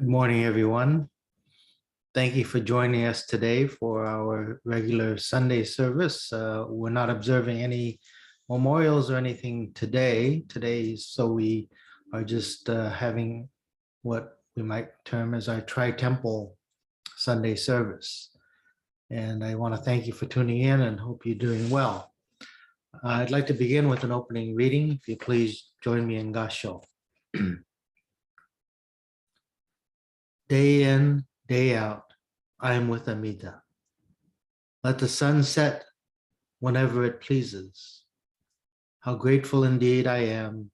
Good morning, everyone. Thank you for joining us today for our regular Sunday service. We're not observing any memorials or anything today. So we are just having what we might term as our tri-temple Sunday service. And I want to thank you for tuning in and hope you're doing well. I'd like to begin with an opening reading. If you please join me in Gasho. Day in, day out, I am with Amida. Let the sun set whenever it pleases. How grateful indeed I am.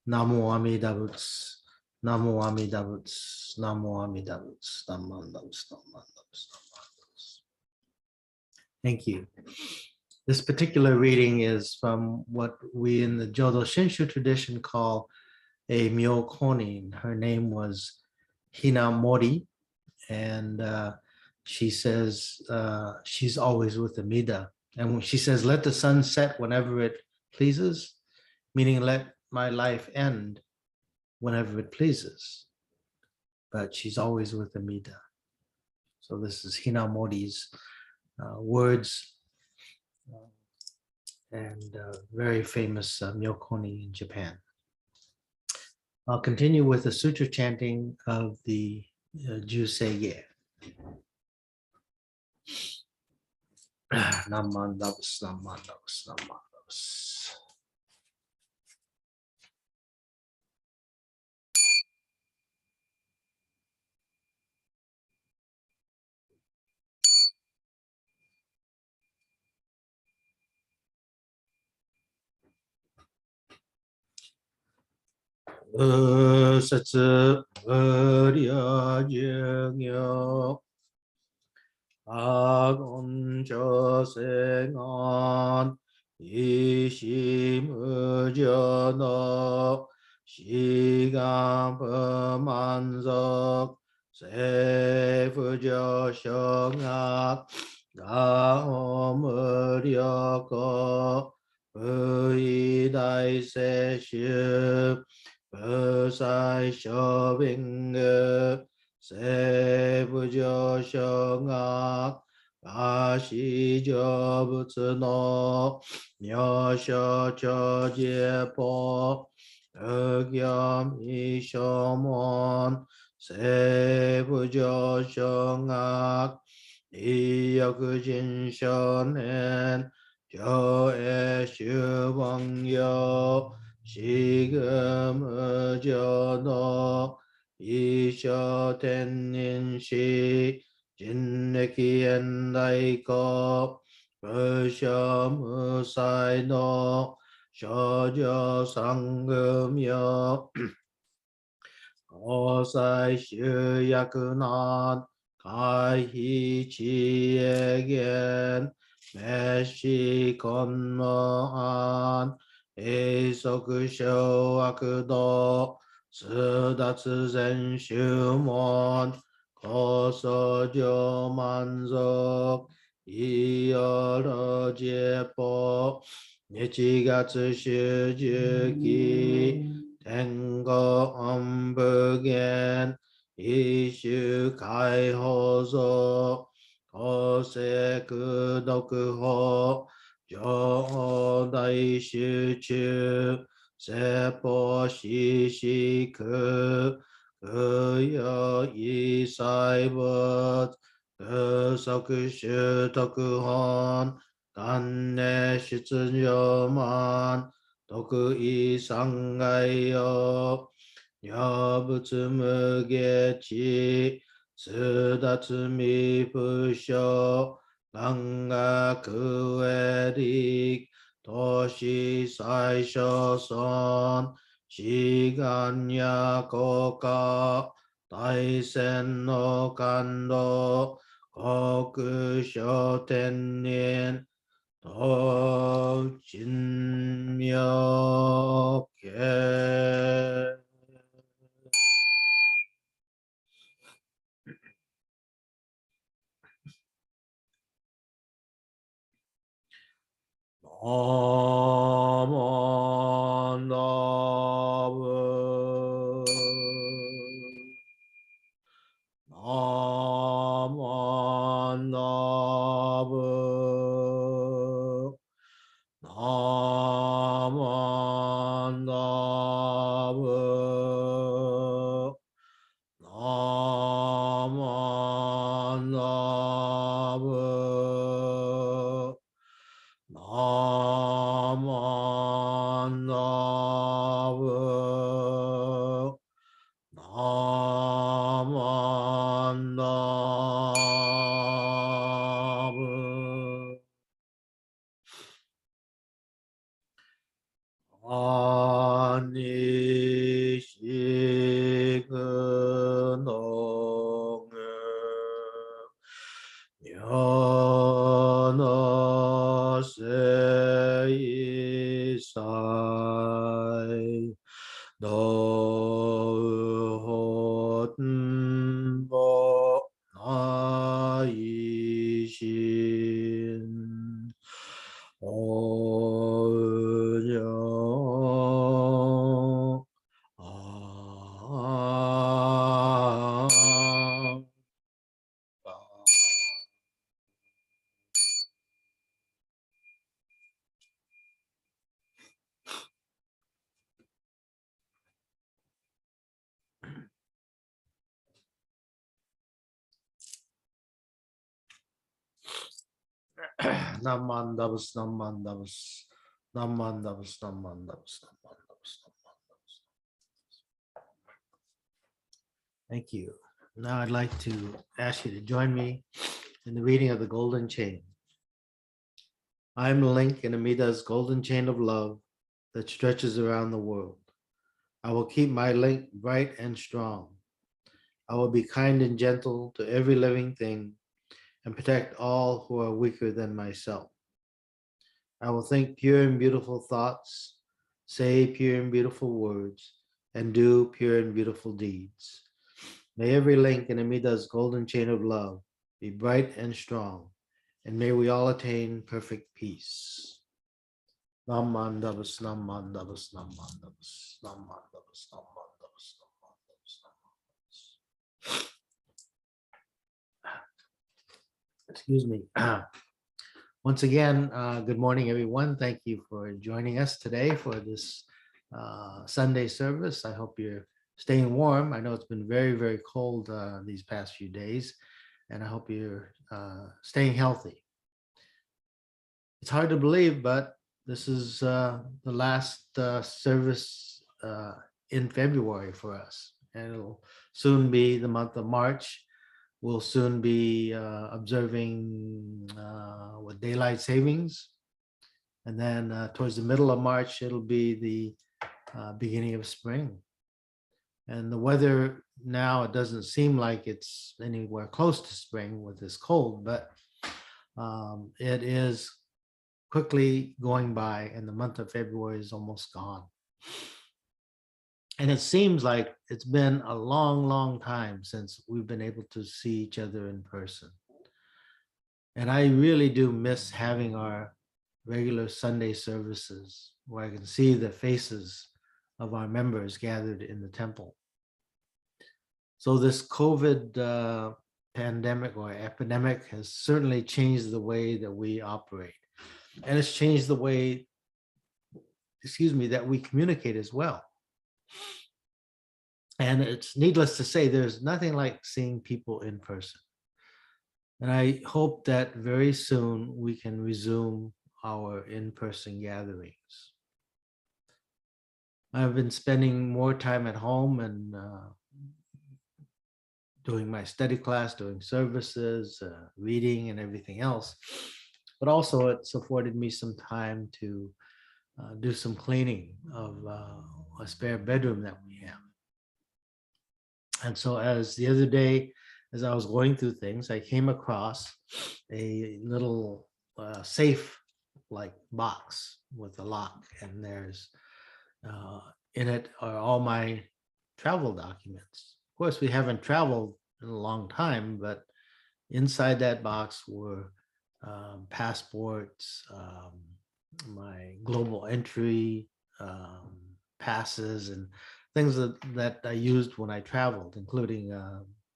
Namo Amida Butsu, Namo Amida Butsu, Namo Amida Butsu, Namo Amida Butsu, Namo Amida Butsu. Thank you. This particular reading is from what we in the Jodo Shinshu tradition call a Myokonin. Her name was Hinamori, and she says she's always with Amida. And when she says, let the sun set whenever it pleases, meaning let my life end whenever it pleases. But she's always with Amida. So this is Hinamori's words and very famous Myokoni in Japan. I'll continue with the sutra chanting of the Jusei. Naman Dabas, Naman Dabas, Naman Dabas. Satsa Varya Jingyo Agon Josengan Ishimujana Shigan Pamanzok Sefujo Shongak Gaomuryoko Uidai Seshu Persai Shobingu Sebujo Shongak Ashijo Butsuno Nyosho Chojepo Ugyam Ishomon Sebujo Shongak Iyokujin Shonen Joe Shubangyo Shigemujono Isho Teninshi Jinneki Endaiko Busho Musai no Shoujo Sangumyo Osai Shuyakunan Kaihi Chiegen Meshi Konmoan Eisoku Shoakudo Sudatsu Zen Shumon Kosojo Manzok Iyoro Jepo Nichigatsu Shujuki Tengo Ombugen Ishu Kaihozo Koseku Dokuho Jodai Shuchu Seppo Shishiku Kuyo Isaibot Kusoku Shutokuhon Kanne Shitsujoman Toku Isangayo Nyabutsu Mugechi Sudatsu Mipusho Ganga Kuerik Toshi Saisho Son Shiganya Koka Taisen no Kando Koku Shotenin To Jinmyoke. 나만나부 아니시그농 연어세이사이 너헛보 나이신 오냐 아 남만다부스 남만다부스 남만다부스 남만다부스 남만다부스 남만다부스. Thank you. Now I'd like to ask you to join me in the reading of the Golden Chain. I'm the link in Amida's golden chain of love that stretches around the world. I will keep my link bright and strong. I will be kind and gentle to every living thing and protect all who are weaker than myself. I will think pure and beautiful thoughts, say pure and beautiful words, and do pure and beautiful deeds. May every link in Amida's golden chain of love be bright and strong, and may we all attain perfect peace. Namandavas, namandavas, namandavas, namandavas, namandavas, namandavas, namandavas. Excuse me. Once again, good morning, everyone. Thank you for joining us today for this Sunday service. I hope you're staying warm. I know it's been very, very cold these past few days, and I hope you're staying healthy. It's hard to believe, but this is the last service in February for us, and it'll soon be the month of March. We'll soon be observing with daylight savings, and then towards the middle of March, it'll be the beginning of spring. And the weather now, it doesn't seem like it's anywhere close to spring with this cold, but it is quickly going by, and the month of February is almost gone. And it seems like it's been a long, long time since we've been able to see each other in person. And I really do miss having our regular Sunday services where I can see the faces of our members gathered in the temple. So this COVID pandemic or epidemic has certainly changed the way that we operate. And it's changed the way, that we communicate as well. And it's needless to say, there's nothing like seeing people in person. And I hope that very soon we can resume our in-person gatherings. I've been spending more time at home and doing my study class, doing services, reading and everything else. But also it's afforded me some time to do some cleaning of a spare bedroom that we have. And so as the other day, as I was going through things, I came across a little safe like box with a lock, and there's in it are all my travel documents. Of course, we haven't traveled in a long time, but inside that box were passports, my global entry passes, and things that I used when I traveled, including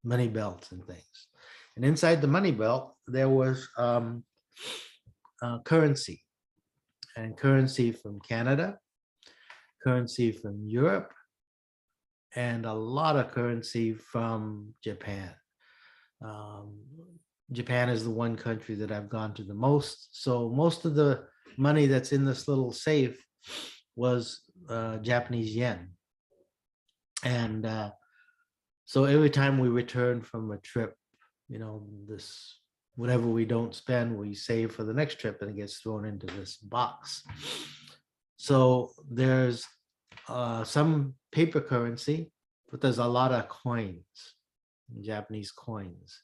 money belts and things. And inside the money belt, there was currency, and currency from Canada, currency from Europe, and a lot of currency from Japan. Japan is the one country that I've gone to the most. So most of the money that's in this little safe was Japanese yen. And so every time we return from a trip, this whatever we don't spend, we save for the next trip and it gets thrown into this box. So there's some paper currency, but there's a lot of coins, Japanese coins.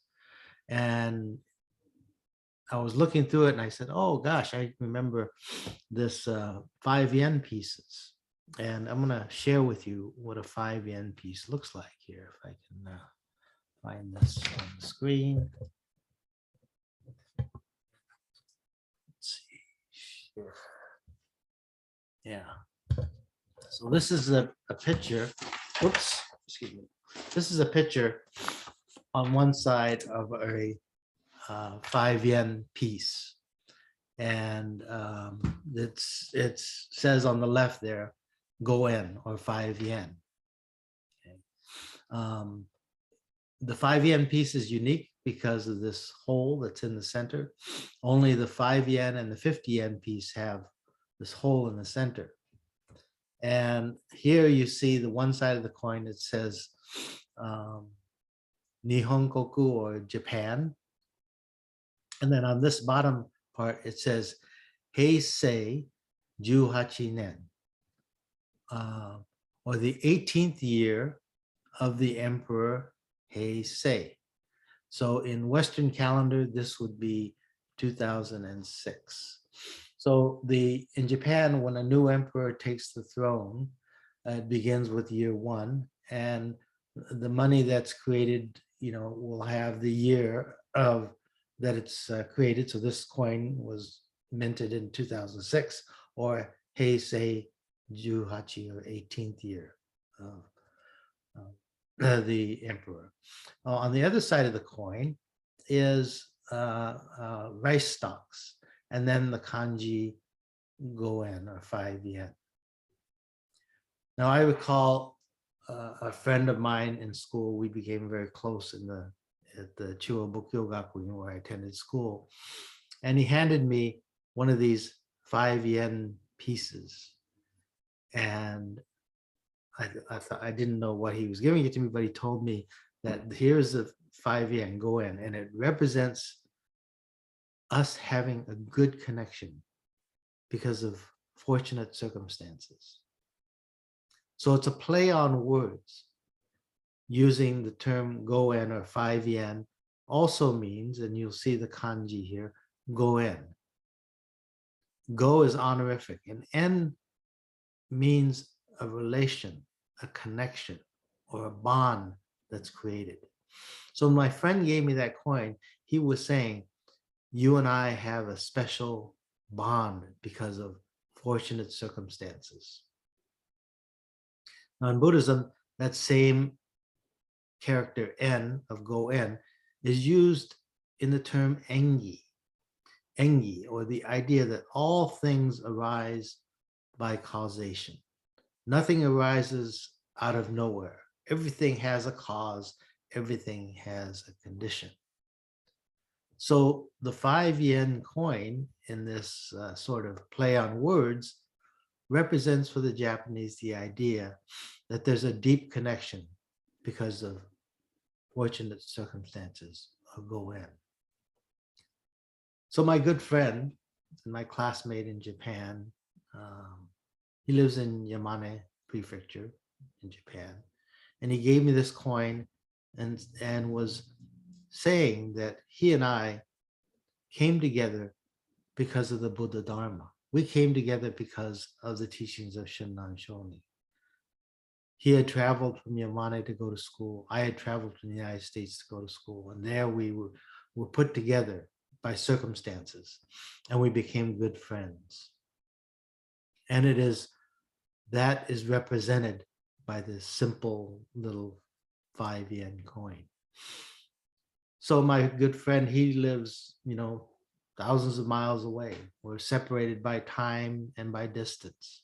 And I was looking through it and I said, oh gosh, I remember this 5 yen pieces. And I'm going to share with you what a 5 yen piece looks like here, if I can find this on the screen. Let's see. Yeah. So this is a picture. Oops, excuse me. This is a picture on one side of a 5 yen piece. And it says on the left there, go in, or 5 yen. Okay. The 5 yen piece is unique because of this hole that's in the center. Only the 5 yen and the 50 yen piece have this hole in the center. And here you see the one side of the coin, it says Nihonkoku, or Japan. And then on this bottom part, it says Heisei 18 nen, or the 18th year of the Emperor Heisei. So in Western calendar, this would be 2006. So in Japan, when a new emperor takes the throne, it begins with year 1, and the money that's created, will have the year of that it's created. So this coin was minted in 2006, or Heisei 18, or 18th year of the emperor. On the other side of the coin is rice stalks, and then the kanji goen, or 5 yen. Now I recall a friend of mine in school, we became very close at the Chuo Bukyo Gakuin, where I attended school. And he handed me one of these 5 yen pieces. And I thought, I didn't know what he was giving it to me, but he told me that here's the 5 yen, go in, and it represents us having a good connection because of fortunate circumstances. So it's a play on words. Using the term go in, or 5 yen, also means, and you'll see the kanji here, go in. Go is honorific, and en means a relation, a connection, or a bond that's created. So when my friend gave me that coin, he was saying, you and I have a special bond because of fortunate circumstances. Now in Buddhism, that same character en, of go in, is used in the term engi. Engi, or the idea that all things arise by causation. Nothing arises out of nowhere. Everything has a cause. Everything has a condition. So the 5 yen coin, in this sort of play on words, represents for the Japanese the idea that there's a deep connection because of fortunate circumstances of go in. So my good friend and my classmate in Japan, he lives in Yamane Prefecture in Japan, and he gave me this coin and was saying that he and I came together because of the Buddha Dharma. We came together because of the teachings of Shinran Shoni. He had traveled from Yamane to go to school. I had traveled from the United States to go to school. And there we were put together by circumstances, and we became good friends. And that is represented by this simple little 5 yen coin. So my good friend, he lives, thousands of miles away. We're separated by time and by distance,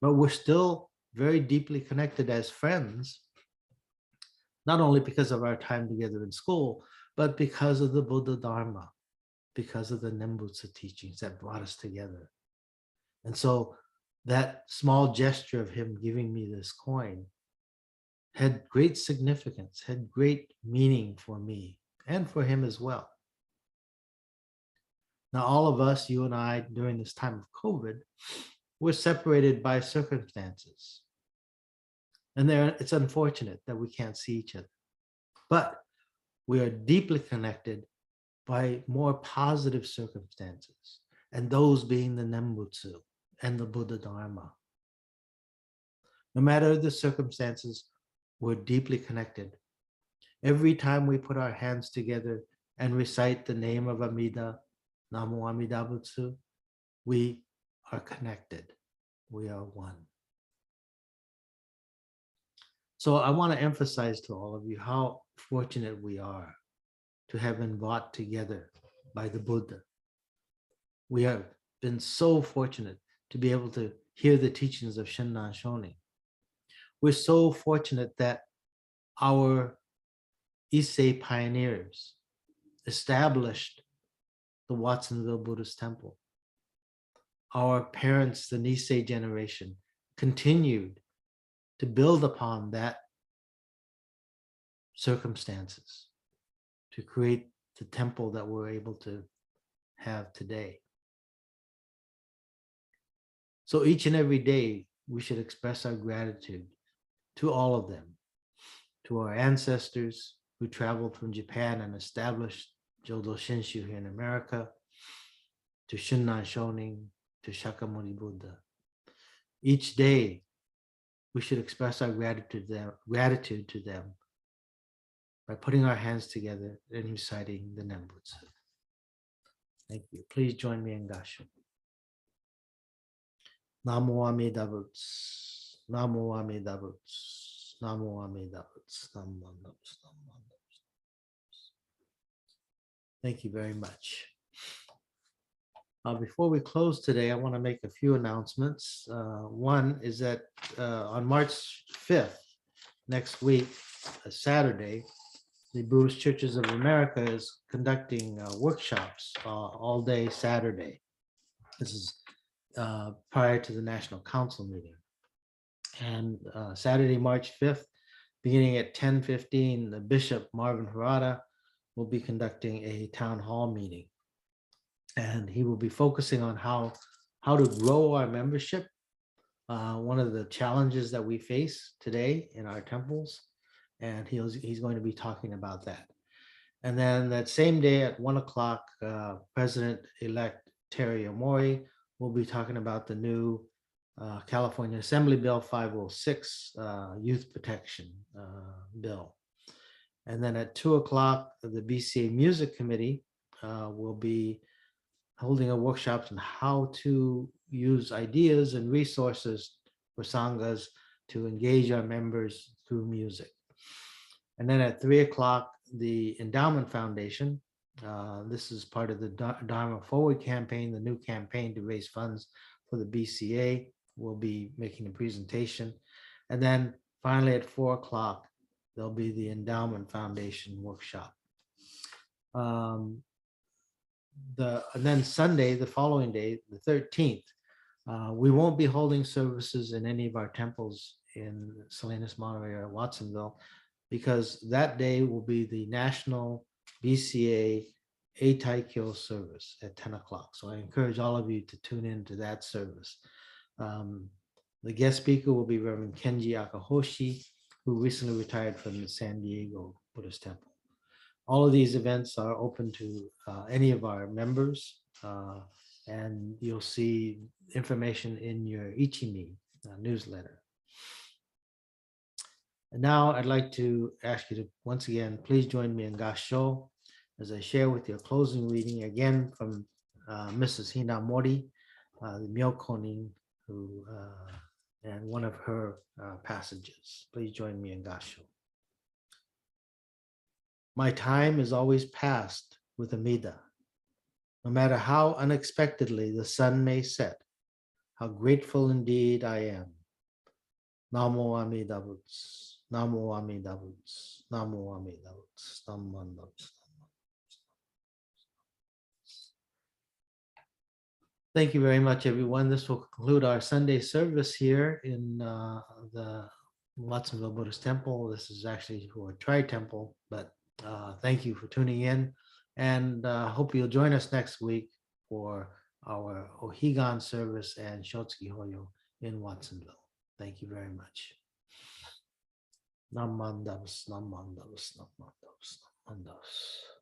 but we're still very deeply connected as friends, not only because of our time together in school, but because of the Buddha Dharma, because of the Nembutsu teachings that brought us together. And so that small gesture of him giving me this coin had great significance, had great meaning for me and for him as well. Now, all of us, you and I, during this time of COVID, we're separated by circumstances. And it's unfortunate that we can't see each other. But we are deeply connected by more positive circumstances, and those being the Nembutsu and the Buddha Dharma. No matter the circumstances, we're deeply connected. Every time we put our hands together and recite the name of Amida, Namo Amida Butsu, we are connected. We are one. So I want to emphasize to all of you how fortunate we are to have been brought together by the Buddha. We have been so fortunate to be able to hear the teachings of Shinran Shonin. We're so fortunate that our Issei pioneers established the Watsonville Buddhist Temple. Our parents, the Nisei generation, continued to build upon that circumstances to create the temple that we're able to have today. So each and every day, we should express our gratitude to all of them, to our ancestors who traveled from Japan and established Jodo Shinshu here in America, to Shinran Shonin, to Shakyamuni Buddha. Each day, we should express our gratitude to them by putting our hands together and reciting the Nembutsu. Thank you. Please join me in Gassho. Namo Amida Butsu. Namo Amida Butsu. Namo Amida Butsu. Namo Amida Butsu. Thank you very much. Before we close today, I want to make a few announcements. One is that on March 5th, next week, Saturday, the Buddhist Churches of America is conducting workshops all day Saturday. This is prior to the National Council meeting. And Saturday, March 5th, beginning at 10:15, the Bishop Marvin Harada will be conducting a town hall meeting. And he will be focusing on how to grow our membership. One of the challenges that we face today in our temples, and he's going to be talking about that. And then that same day at 1 o'clock, President-elect Terry Omori will be talking about the new California Assembly Bill 506, Youth Protection Bill. And then at 2 o'clock, the BCA Music Committee will be holding a workshop on how to use ideas and resources for sanghas to engage our members through music. And then at 3 o'clock, the Endowment Foundation, this is part of the Dharma Forward campaign, the new campaign to raise funds for the BCA, will be making a presentation. And then finally at 4 o'clock, there'll be the Endowment Foundation workshop. And then Sunday, the following day, the 13th, we won't be holding services in any of our temples in Salinas, Monterey, or Watsonville, because that day will be the National BCA Eitaikyo service at 10 o'clock. So I encourage all of you to tune in to that service. The guest speaker will be Reverend Kenji Akahoshi, who recently retired from the San Diego Buddhist Temple. All of these events are open to any of our members, and you'll see information in your Ichimi newsletter. And now I'd like to ask you to, once again, please join me in Gassho as I share with you a closing reading again from Mrs. Hinamori, the Myokonin, and one of her passages. Please join me in Gassho. My time is always passed with Amida. No matter how unexpectedly the sun may set, how grateful indeed I am. Namo Amida Butsu, Namo Amida Butsu, Namo Amida Butsu, Namo Amida Butsu. Thank you very much, everyone. This will conclude our Sunday service here in the Watsonville Buddhist Temple. This is actually for a tri-temple, but thank you for tuning in, and hope you'll join us next week for our Ohigan service and Shotsuki Hoyo in Watsonville. Thank you very much. Namandavs, namandavs, namandavs, namandavs.